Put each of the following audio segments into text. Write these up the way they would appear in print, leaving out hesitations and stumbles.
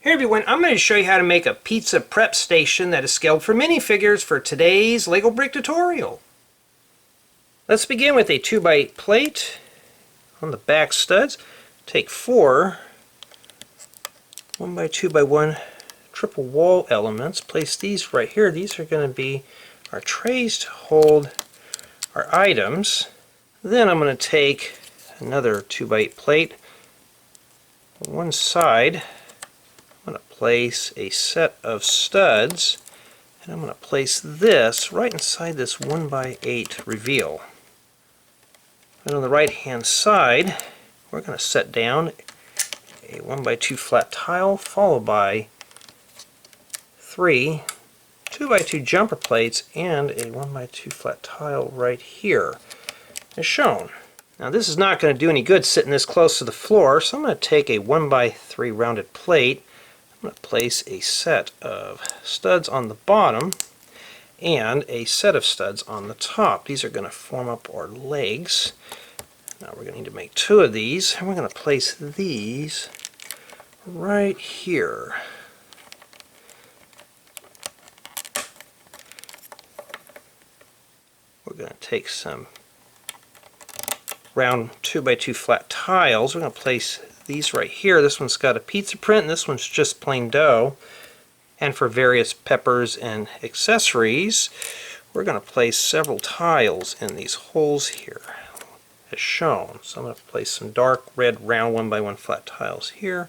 Hey everyone, I'm going to show you how to make a pizza prep station that is scaled for minifigures for today's Lego brick tutorial. Let's begin with a 2x8 plate on the back studs. Take 4 1x2x1 triple wall elements. Place these right here. These are going to be our trays to hold our items. Then I'm going to take another 2x8 plate on one side. I'm going to place a set of studs, and I'm going to place this right inside this 1x8 reveal. And on the right hand side, we're going to set down a 1x2 flat tile followed by 3 2x2 jumper plates and a 1x2 flat tile right here as shown. Now this is not going to do any good sitting this close to the floor, so I'm going to take a 1x3 rounded plate. I'm going to place a set of studs on the bottom and a set of studs on the top. These are going to form up our legs. Now we're going to need to make 2 of these, and we're going to place these right here. We're going to take some round 2x2 flat tiles. We're going to place these right here. This one's got a pizza print and this one's just plain dough. And for various peppers and accessories, we're going to place several tiles in these holes here as shown. So I'm going to place some dark red round 1x1 flat tiles here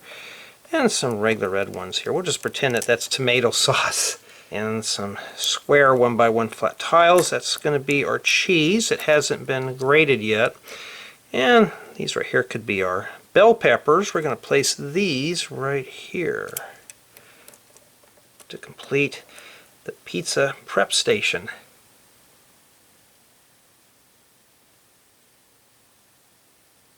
and some regular red ones here. We'll just pretend that that's tomato sauce. And some square 1x1 flat tiles. That's going to be our cheese. It hasn't been grated yet. And these right here could be our bell peppers. We're going to place these right here to complete the pizza prep station.